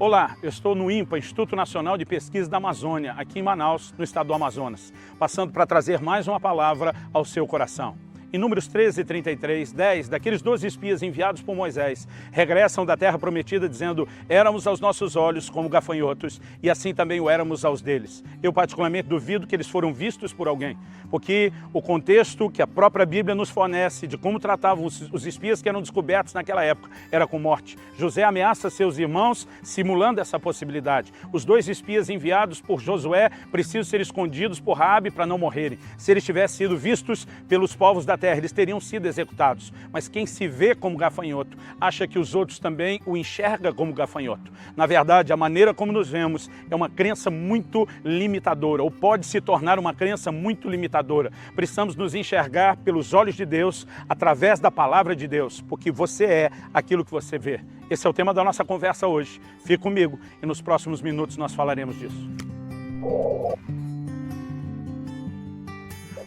Olá, eu estou no INPA, Instituto Nacional de Pesquisa da Amazônia, aqui em Manaus, no estado do Amazonas, passando para trazer mais uma palavra ao seu coração. Em Números 13, 33, 10, daqueles 12 espias enviados por Moisés, regressam da terra prometida dizendo: éramos aos nossos olhos como gafanhotos, e assim também o éramos aos deles. Eu particularmente duvido que eles foram vistos por alguém, porque o contexto que a própria Bíblia nos fornece de como tratavam os espias que eram descobertos naquela época era com morte. José ameaça seus irmãos simulando essa possibilidade. Os 2 espias enviados por Josué precisam ser escondidos por Raabe para não morrerem. Se eles tivessem sido vistos pelos povos da terra, eles teriam sido executados. Mas quem se vê como gafanhoto acha que os outros também o enxergam como gafanhoto. Na verdade, a maneira como nos vemos é uma crença muito limitadora, ou pode se tornar uma crença muito limitadora. Precisamos nos enxergar pelos olhos de Deus, através da palavra de Deus, porque você é aquilo que você vê. Esse é o tema da nossa conversa hoje. Fique comigo e nos próximos minutos nós falaremos disso.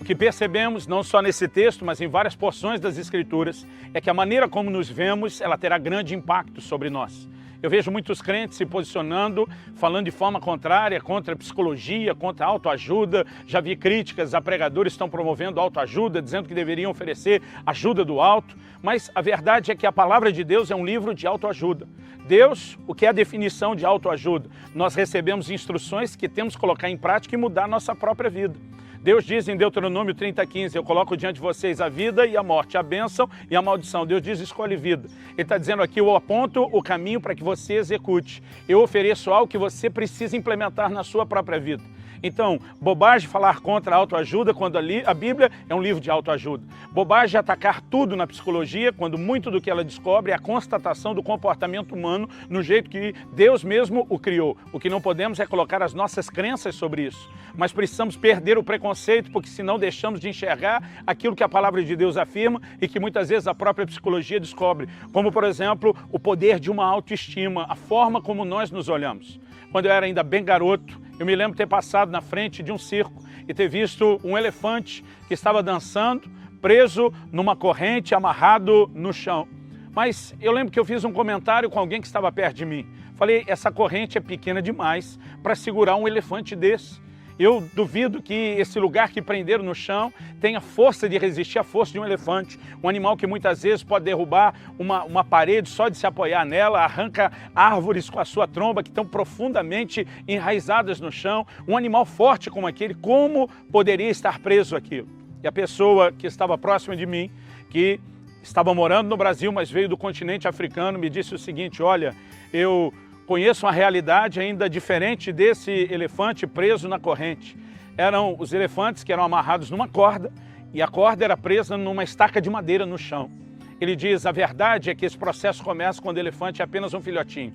O que percebemos, não só nesse texto, mas em várias porções das Escrituras, é que a maneira como nos vemos, ela terá grande impacto sobre nós. Eu vejo muitos crentes se posicionando, falando de forma contrária, contra a psicologia, contra a autoajuda. Já vi críticas a pregadores que estão promovendo autoajuda, dizendo que deveriam oferecer ajuda do alto. Mas a verdade é que a palavra de Deus é um livro de autoajuda. Deus, o que é a definição de autoajuda? Nós recebemos instruções que temos que colocar em prática e mudar a nossa própria vida. Deus diz em Deuteronômio 30:15, eu coloco diante de vocês a vida e a morte, a bênção e a maldição. Deus diz, escolhe vida. Ele está dizendo aqui, eu aponto o caminho para que você execute. Eu ofereço algo que você precisa implementar na sua própria vida. Então, bobagem falar contra a autoajuda quando a Bíblia é um livro de autoajuda. Bobagem atacar tudo na psicologia quando muito do que ela descobre é a constatação do comportamento humano no jeito que Deus mesmo o criou. O que não podemos é colocar as nossas crenças sobre isso. Mas precisamos perder o preconceito, porque senão deixamos de enxergar aquilo que a palavra de Deus afirma e que muitas vezes a própria psicologia descobre. Como, por exemplo, o poder de uma autoestima, a forma como nós nos olhamos. Quando eu era ainda bem garoto, eu me lembro de ter passado na frente de um circo e ter visto um elefante que estava dançando, preso numa corrente, amarrado no chão. Mas eu lembro que eu fiz um comentário com alguém que estava perto de mim. Falei, essa corrente é pequena demais para segurar um elefante desse. Eu duvido que esse lugar que prenderam no chão tenha força de resistir à força de um elefante. Um animal que muitas vezes pode derrubar uma parede só de se apoiar nela, arranca árvores com a sua tromba que estão profundamente enraizadas no chão. Um animal forte como aquele, como poderia estar preso aquilo? E a pessoa que estava próxima de mim, que estava morando no Brasil, mas veio do continente africano, me disse o seguinte, olha, eu conheço uma realidade ainda diferente desse elefante preso na corrente. Eram os elefantes que eram amarrados numa corda e a corda era presa numa estaca de madeira no chão. Ele diz, a verdade é que esse processo começa quando o elefante é apenas um filhotinho.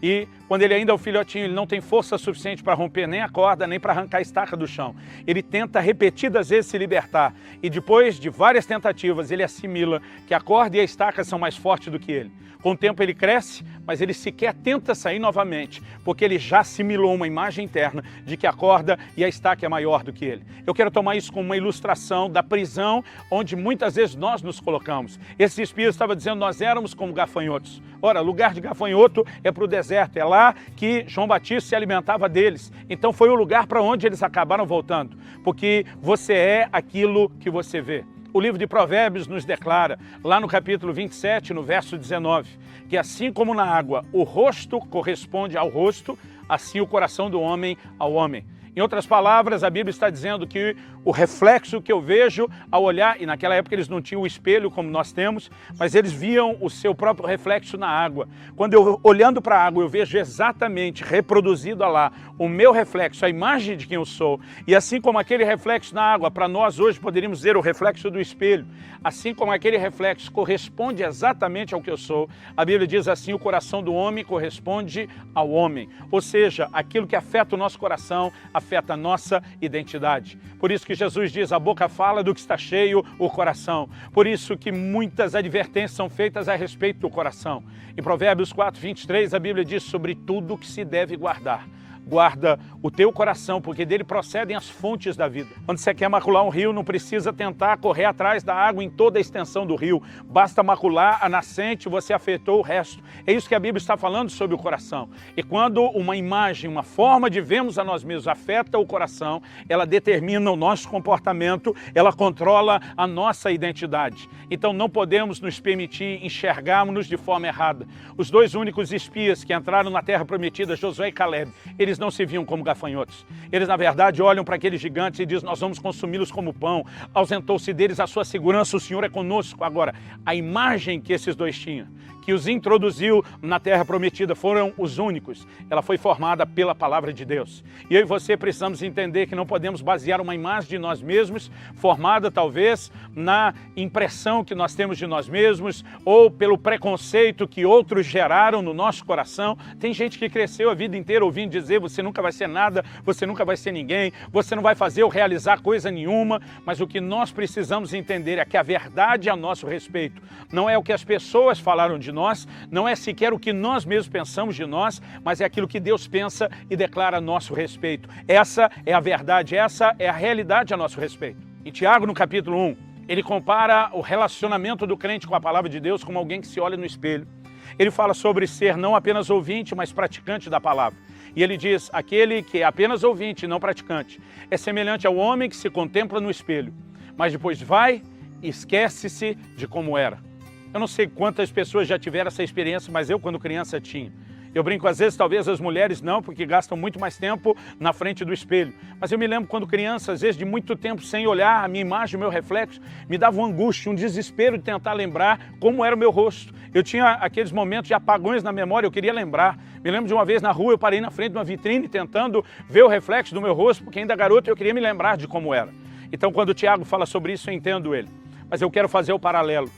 E quando ele ainda é um filhotinho, ele não tem força suficiente para romper nem a corda, nem para arrancar a estaca do chão. Ele tenta repetidas vezes se libertar e depois de várias tentativas ele assimila que a corda e a estaca são mais fortes do que ele. Com o tempo ele cresce, mas ele sequer tenta sair novamente, porque ele já assimilou uma imagem interna de que a corda e a estaca é maior do que ele. Eu quero tomar isso como uma ilustração da prisão onde muitas vezes nós nos colocamos. Esse espírito estava dizendo nós éramos como gafanhotos. Ora, lugar de gafanhoto é para o deserto, é lá que João Batista se alimentava deles. Então foi o lugar para onde eles acabaram voltando, porque você é aquilo que você vê. O livro de Provérbios nos declara, lá no capítulo 27, no verso 19, que assim como na água o rosto corresponde ao rosto, assim o coração do homem ao homem. Em outras palavras, a Bíblia está dizendo que o reflexo que eu vejo ao olhar, e naquela época eles não tinham o espelho como nós temos, mas eles viam o seu próprio reflexo na água. Quando eu, olhando para a água, eu vejo exatamente reproduzido lá o meu reflexo, a imagem de quem eu sou. E assim como aquele reflexo na água, para nós hoje poderíamos dizer o reflexo do espelho, assim como aquele reflexo corresponde exatamente ao que eu sou, a Bíblia diz assim, o coração do homem corresponde ao homem. Ou seja, aquilo que afeta o nosso coração, afeta a nossa identidade. Por isso que Jesus diz, a boca fala do que está cheio o coração. Por isso que muitas advertências são feitas a respeito do coração. Em Provérbios 4, 23, a Bíblia diz sobre tudo que se deve guardar. guarda o teu coração, porque dele procedem as fontes da vida. Quando você quer macular um rio, não precisa tentar correr atrás da água em toda a extensão do rio. Basta macular a nascente, você afetou o resto. É isso que a Bíblia está falando sobre o coração. E quando uma imagem, uma forma de vermos a nós mesmos afeta o coração, ela determina o nosso comportamento, ela controla a nossa identidade. Então não podemos nos permitir enxergarmos-nos de forma errada. Os dois únicos espias que entraram na terra prometida, Josué e Caleb, eles não se viam como gafanhotos. Eles, na verdade, olham para aqueles gigantes e dizem, nós vamos consumi-los como pão. Ausentou-se deles a sua segurança, o Senhor é conosco. Agora, a imagem que esses dois tinham, que os introduziu na terra prometida, foram os únicos. Ela foi formada pela palavra de Deus. E eu e você precisamos entender que não podemos basear uma imagem de nós mesmos, formada talvez na impressão que nós temos de nós mesmos, ou pelo preconceito que outros geraram no nosso coração. Tem gente que cresceu a vida inteira ouvindo dizer, você nunca vai ser nada, você nunca vai ser ninguém, você não vai fazer ou realizar coisa nenhuma, mas o que nós precisamos entender é que a verdade a nosso respeito não é o que as pessoas falaram de nós, não é sequer o que nós mesmos pensamos de nós, mas é aquilo que Deus pensa e declara a nosso respeito. Essa é a verdade, essa é a realidade a nosso respeito. E Tiago, no capítulo 1, ele compara o relacionamento do crente com a palavra de Deus como alguém que se olha no espelho. Ele fala sobre ser não apenas ouvinte, mas praticante da palavra. E ele diz, aquele que é apenas ouvinte e não praticante, é semelhante ao homem que se contempla no espelho, mas depois vai e esquece-se de como era. Eu não sei quantas pessoas já tiveram essa experiência, mas eu, quando criança, tinha. Eu brinco, às vezes, talvez as mulheres não, porque gastam muito mais tempo na frente do espelho. Mas eu me lembro quando criança, às vezes, de muito tempo sem olhar a minha imagem, o meu reflexo, me dava uma angústia, um desespero de tentar lembrar como era o meu rosto. Eu tinha aqueles momentos de apagões na memória, eu queria lembrar. Me lembro de uma vez na rua, eu parei na frente de uma vitrine tentando ver o reflexo do meu rosto, porque ainda garoto eu queria me lembrar de como era. Então, quando o Tiago fala sobre isso, eu entendo ele. Mas eu quero fazer o paralelo.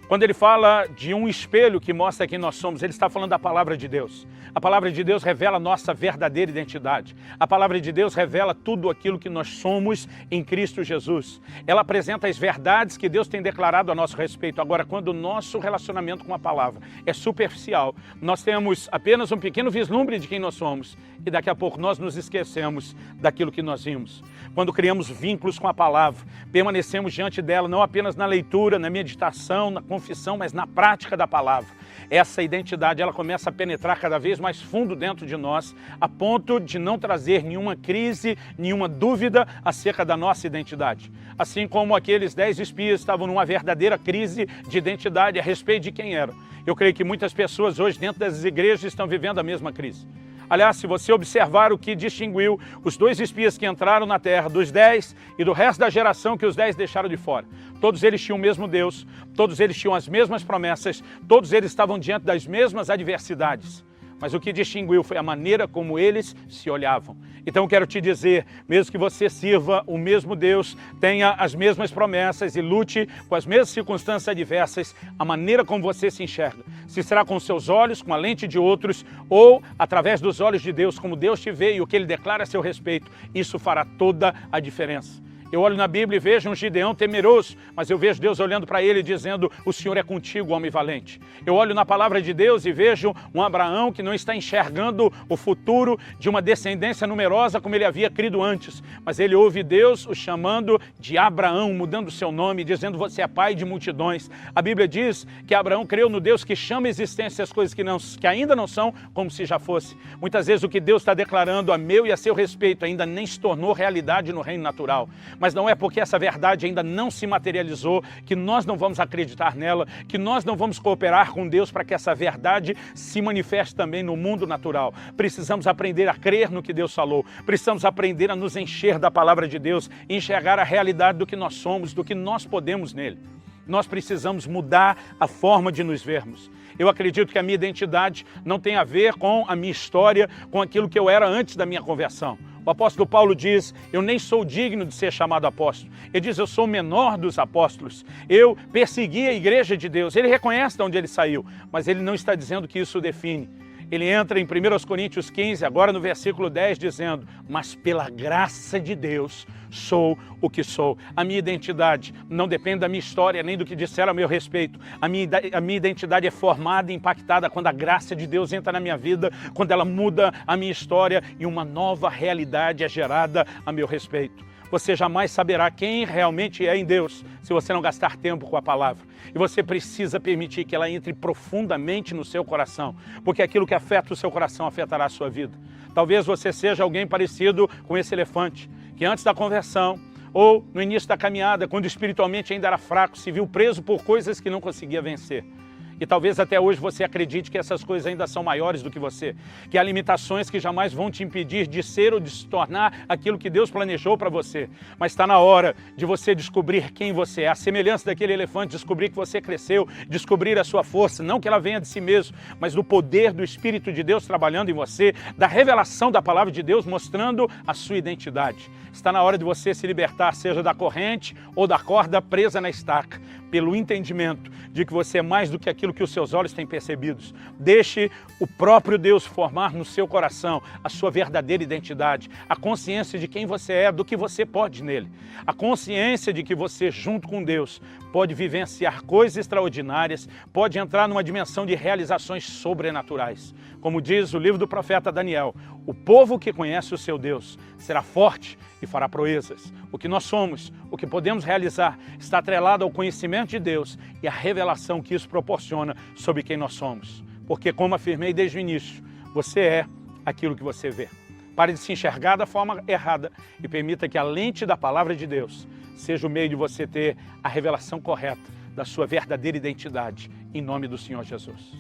Quando ele fala de um espelho que mostra quem nós somos, ele está falando da palavra de Deus. A palavra de Deus revela a nossa verdadeira identidade. A palavra de Deus revela tudo aquilo que nós somos em Cristo Jesus. Ela apresenta as verdades que Deus tem declarado a nosso respeito. Agora, quando o nosso relacionamento com a palavra é superficial, nós temos apenas um pequeno vislumbre de quem nós somos e daqui a pouco nós nos esquecemos daquilo que nós vimos. Quando criamos vínculos com a palavra, permanecemos diante dela não apenas na leitura, na meditação, na confissão, mas na prática da palavra. Essa identidade, ela começa a penetrar cada vez mais fundo dentro de nós, a ponto de não trazer nenhuma crise, nenhuma dúvida acerca da nossa identidade. Assim como aqueles 10 espias estavam numa verdadeira crise de identidade a respeito de quem eram. Eu creio que muitas pessoas hoje dentro das igrejas estão vivendo a mesma crise. Aliás, se você observar o que distinguiu os 2 espias que entraram na terra, dos 10 e do resto da geração que os 10 deixaram de fora, todos eles tinham o mesmo Deus, todos eles tinham as mesmas promessas, todos eles estavam diante das mesmas adversidades. Mas o que distinguiu foi a maneira como eles se olhavam. Então eu quero te dizer, mesmo que você sirva o mesmo Deus, tenha as mesmas promessas e lute com as mesmas circunstâncias adversas, a maneira como você se enxerga, se será com os seus olhos, com a lente de outros, ou através dos olhos de Deus, como Deus te vê e o que Ele declara a seu respeito, isso fará toda a diferença. Eu olho na Bíblia e vejo um Gideão temeroso, mas eu vejo Deus olhando para ele dizendo, o Senhor é contigo, homem valente. Eu olho na palavra de Deus e vejo um Abraão que não está enxergando o futuro de uma descendência numerosa como ele havia crido antes, mas ele ouve Deus o chamando de Abraão, mudando o seu nome, dizendo, você é pai de multidões. A Bíblia diz que Abraão creu no Deus que chama a existência as coisas que ainda não são, como se já fosse. Muitas vezes o que Deus está declarando a meu e a seu respeito ainda nem se tornou realidade no reino natural. Mas não é porque essa verdade ainda não se materializou que nós não vamos acreditar nela, que nós não vamos cooperar com Deus para que essa verdade se manifeste também no mundo natural. Precisamos aprender a crer no que Deus falou, precisamos aprender a nos encher da palavra de Deus, enxergar a realidade do que nós somos, do que nós podemos nele. Nós precisamos mudar a forma de nos vermos. Eu acredito que a minha identidade não tem a ver com a minha história, com aquilo que eu era antes da minha conversão. O apóstolo Paulo diz, eu nem sou digno de ser chamado apóstolo. Ele diz, eu sou o menor dos apóstolos. Eu persegui a igreja de Deus. Ele reconhece de onde ele saiu, mas ele não está dizendo que isso o define. Ele entra em 1 Coríntios 15, agora no versículo 10, dizendo: mas pela graça de Deus sou o que sou. A minha identidade não depende da minha história, nem do que disseram a meu respeito. A minha identidade é formada e impactada quando a graça de Deus entra na minha vida, quando ela muda a minha história e uma nova realidade é gerada a meu respeito. Você jamais saberá quem realmente é em Deus se você não gastar tempo com a palavra. E você precisa permitir que ela entre profundamente no seu coração, porque aquilo que afeta o seu coração afetará a sua vida. Talvez você seja alguém parecido com esse elefante, que antes da conversão ou no início da caminhada, quando espiritualmente ainda era fraco, se viu preso por coisas que não conseguia vencer. E talvez até hoje você acredite que essas coisas ainda são maiores do que você, que há limitações que jamais vão te impedir de ser ou de se tornar aquilo que Deus planejou para você. Mas está na hora de você descobrir quem você é, a semelhança daquele elefante, descobrir que você cresceu, descobrir a sua força, não que ela venha de si mesmo, mas do poder do Espírito de Deus trabalhando em você, da revelação da palavra de Deus mostrando a sua identidade. Está na hora de você se libertar, seja da corrente ou da corda presa na estaca, pelo entendimento de que você é mais do que aquilo que os seus olhos têm percebidos. Deixe o próprio Deus formar no seu coração a sua verdadeira identidade, a consciência de quem você é, do que você pode nele, a consciência de que você, junto com Deus, pode vivenciar coisas extraordinárias, pode entrar numa dimensão de realizações sobrenaturais. Como diz o livro do profeta Daniel, o povo que conhece o seu Deus será forte e fará proezas. O que nós somos, o que podemos realizar, está atrelado ao conhecimento de Deus e à revelação que isso proporciona sobre quem nós somos. Porque, como afirmei desde o início, você é aquilo que você vê. Pare de se enxergar da forma errada e permita que a lente da palavra de Deus seja o meio de você ter a revelação correta da sua verdadeira identidade, em nome do Senhor Jesus.